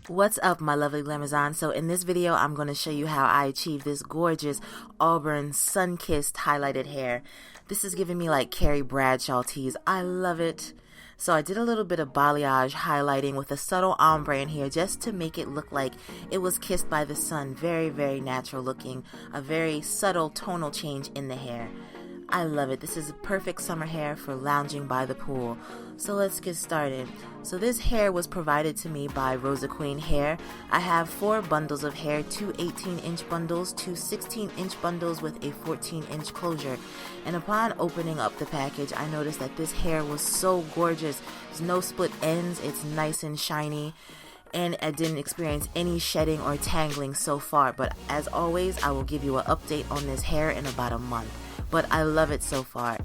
What's up, my lovely Glamazon? So in this video I'm going to show you how I achieve this gorgeous auburn sun-kissed highlighted hair. This is giving me like Carrie Bradshaw tease. I love it. So I did a little bit of balayage highlighting with a subtle ombre in here just to make it look like it was kissed by the sun. Very, very natural looking. A very subtle tonal change in the hair. I love it. This is perfect summer hair for lounging by the pool. So let's get started. So this hair was provided to me by Rosaqueen hair. I have 4 bundles of hair, 2 18-inch bundles, 2 16-inch bundles with a 14-inch closure. And upon opening up the package, I noticed that this hair was so gorgeous. There's no split ends. It's nice and shiny. And I didn't experience any shedding or tangling so far. But as always, I will give you an update on this hair in about a month. But I love it so far.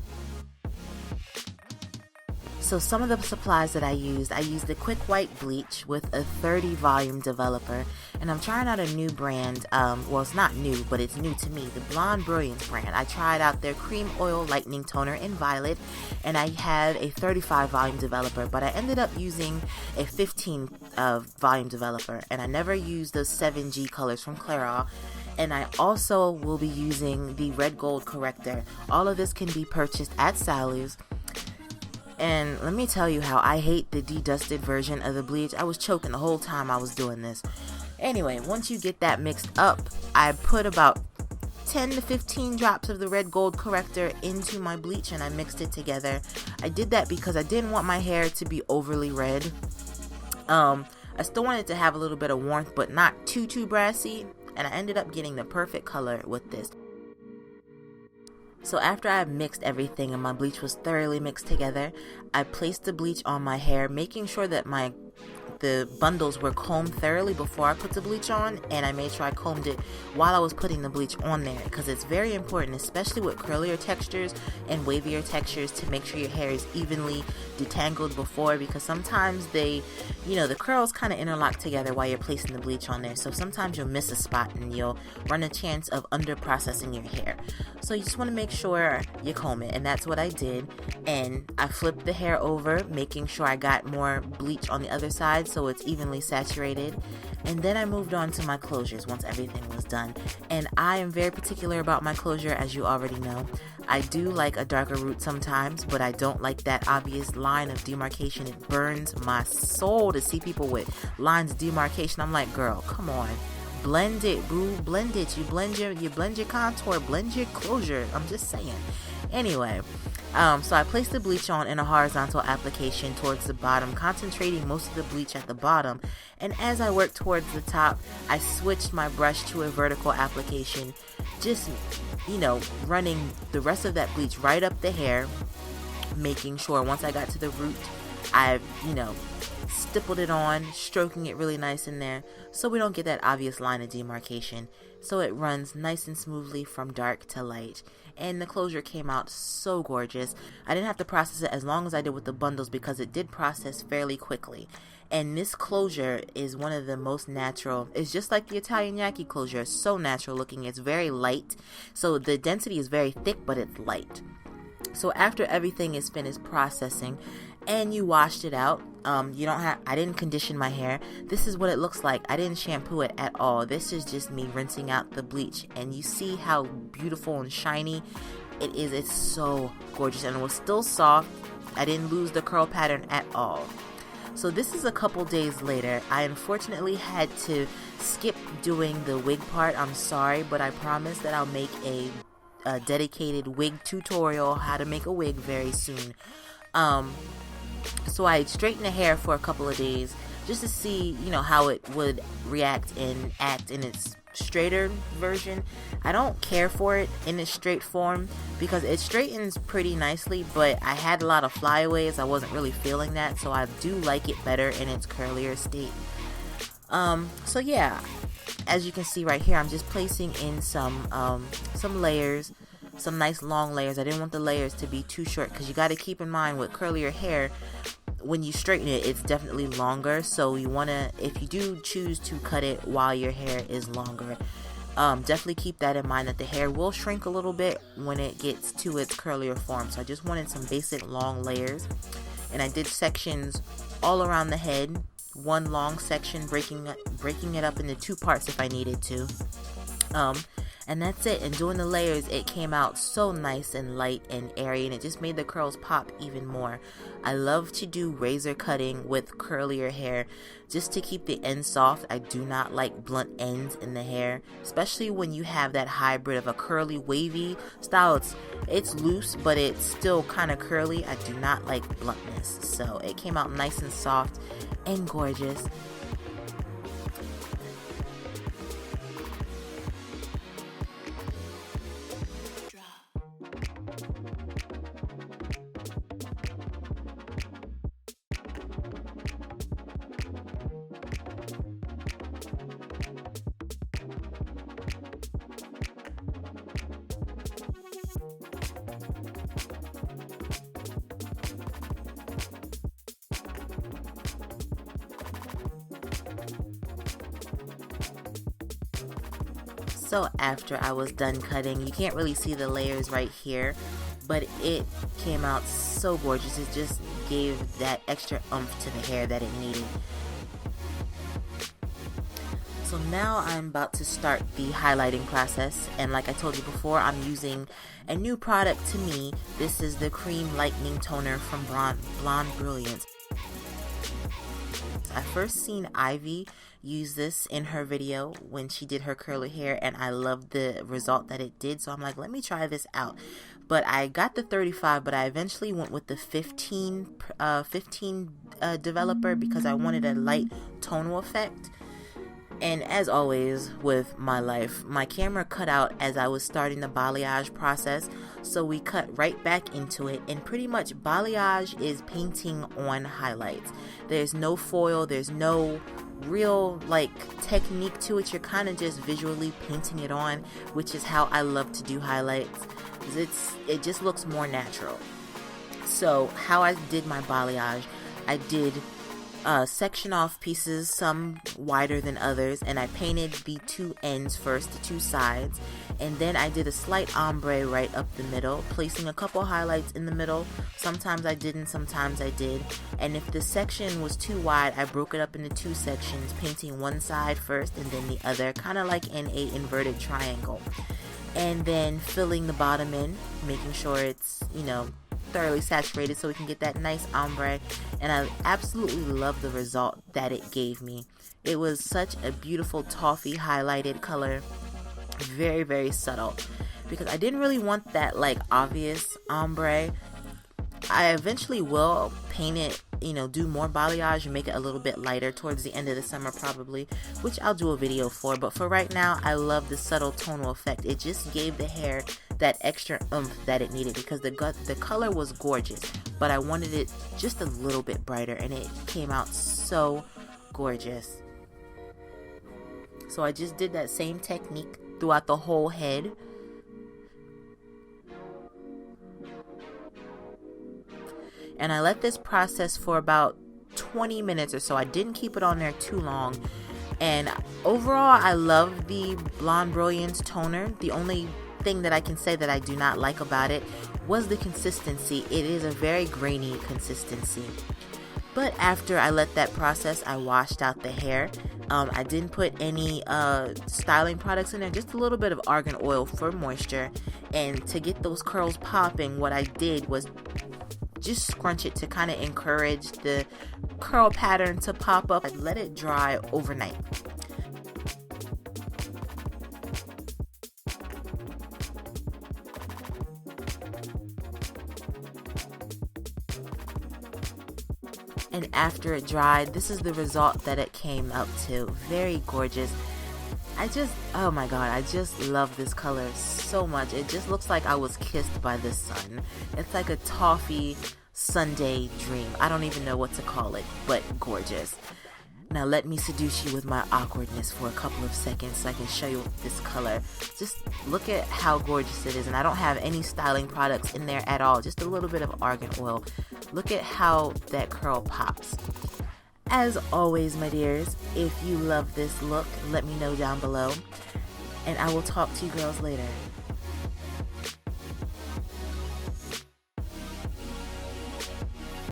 So some of the supplies that I used the Quick White Bleach with a 30 volume developer, and I'm trying out a new brand. Well, it's not new, but it's new to me, the Blonde Brilliance brand. I tried out their Creme Oil Lightening Toner in Violet, and I had a 35 volume developer, but I ended up using a 15 volume developer, and I never used those 7G colors from Clairol. And I also will be using the Red Gold Corrector. All of this can be purchased at Salon's. And let me tell you how I hate the dedusted version of the bleach. I was choking the whole time I was doing this. Anyway, once you get that mixed up, I put about 10 to 15 drops of the Red Gold Corrector into my bleach and I mixed it together. I did that because I didn't want my hair to be overly red. I still wanted to have a little bit of warmth, but not too brassy. And I ended up getting the perfect color with this. So after I mixed everything and my bleach was thoroughly mixed together, I placed the bleach on my hair, making sure that the bundles were combed thoroughly before I put the bleach on, and I made sure I combed it while I was putting the bleach on there, because it's very important, especially with curlier textures and wavier textures, to make sure your hair is evenly detangled before, because sometimes the curls kind of interlock together while you're placing the bleach on there, so sometimes you'll miss a spot and you'll run a chance of under processing your hair. So you just want to make sure you comb it, and that's what I did. And I flipped the hair over, making sure I got more bleach on the other side so it's evenly saturated. And then I moved on to my closures once everything was done. And I am very particular about my closure, as you already know. I do like a darker root sometimes, but I don't like that obvious line of demarcation. It burns my soul to see people with lines of demarcation. I'm like, girl, come on. Blend it, boo, blend it. You blend your contour, blend your closure. I'm just saying. Anyway, so I placed the bleach on in a horizontal application towards the bottom, concentrating most of the bleach at the bottom. And as I worked towards the top, I switched my brush to a vertical application, just, running the rest of that bleach right up the hair, making sure once I got to the root, I, stippled it on, stroking it really nice in there so we don't get that obvious line of demarcation, so it runs nice and smoothly from dark to light. And the closure came out so gorgeous. I didn't have to process it as long as I did with the bundles because it did process fairly quickly. And this closure is one of the most natural. It's just like the Italian Yaki closure. It's so natural looking. It's very light, so the density is very thick, but it's light. So after everything is finished processing and you washed it out, I didn't condition my hair. This is what it looks like. I didn't shampoo it at all. This is just me rinsing out the bleach, and you see how beautiful and shiny it is. It's so gorgeous, and it was still soft. I didn't lose the curl pattern at all. So this is a couple days later. I unfortunately had to skip doing the wig part. I'm sorry, but I promise that I'll make a dedicated wig tutorial, how to make a wig, very soon. So I straightened the hair for a couple of days just to see, how it would react and act in its straighter version. I don't care for it in its straight form because it straightens pretty nicely, but I had a lot of flyaways. I wasn't really feeling that, so I do like it better in its curlier state. So yeah, as you can see right here, I'm just placing in some layers, some nice long layers. I didn't want the layers to be too short because you got to keep in mind with curlier hair, when you straighten it, it's definitely longer. So you want to, if you do choose to cut it while your hair is longer, definitely keep that in mind, that the hair will shrink a little bit when it gets to its curlier form. So I just wanted some basic long layers, and I did sections all around the head one long section, breaking it up into 2 parts if I needed to. And that's it. And doing the layers, it came out so nice and light and airy, and it just made the curls pop even more. I love to do razor cutting with curlier hair just to keep the ends soft. I do not like blunt ends in the hair, especially when you have that hybrid of a curly wavy style. It's loose, but it's still kind of curly. I do not like bluntness, so it came out nice and soft and gorgeous. So after I was done cutting, you can't really see the layers right here, but it came out so gorgeous. It just gave that extra oomph to the hair that it needed. So now I'm about to start the highlighting process, and like I told you before, I'm using a new product to me. This is the Cream Lightening Toner from Blonde Brilliance. I first seen Ivy use this in her video when she did her curly hair, and I loved the result that it did, so I'm like, let me try this out. But I got the 35, but I eventually went with the 15 developer because I wanted a light tonal effect. And as always with my life, my camera cut out as I was starting the balayage process, so we cut right back into it. And pretty much balayage is painting on highlights. There's no foil, there's no real like technique to it. You're kind of just visually painting it on, which is how I love to do highlights. It just looks more natural. So how I did my balayage, I did section off pieces, some wider than others, and I painted the 2 ends first, the 2 sides, and then I did a slight ombre right up the middle, placing a couple highlights in the middle. Sometimes I didn't, sometimes I did, and if the section was too wide, I broke it up into 2 sections, painting one side first and then the other, kind of like in a inverted triangle, and then filling the bottom in, making sure it's, you know, thoroughly saturated so we can get that nice ombre. And I absolutely love the result that it gave me. It was such a beautiful toffee highlighted color, very, very subtle, because I didn't really want that like obvious ombre. I eventually will paint it, you know, do more balayage and make it a little bit lighter towards the end of the summer probably, which I'll do a video for. But for right now, I love the subtle tonal effect. It just gave the hair that extra oomph that it needed, because the color was gorgeous, but I wanted it just a little bit brighter, and it came out so gorgeous. So I just did that same technique throughout the whole head. And I let this process for about 20 minutes or so. I didn't keep it on there too long. And overall, I love the Blonde Brilliance toner. The only thing that I can say that I do not like about it was the consistency. It is a very grainy consistency. But after I let that process, I washed out the hair. I didn't put any styling products in there, just a little bit of argan oil for moisture. And to get those curls popping, what I did was just scrunch it to kind of encourage the curl pattern to pop up. I let it dry overnight. And after it dried, this is the result that it came up to. Very gorgeous. Oh my god, I just love this color so much. It just looks like I was kissed by the sun. It's like a toffee Sunday dream. I don't even know what to call it, but gorgeous. Now let me seduce you with my awkwardness for a couple of seconds so I can show you this color. Just look at how gorgeous it is, and I don't have any styling products in there at all, just a little bit of argan oil. Look at how that curl pops. As always, my dears, if you love this look, let me know down below, and I will talk to you girls later.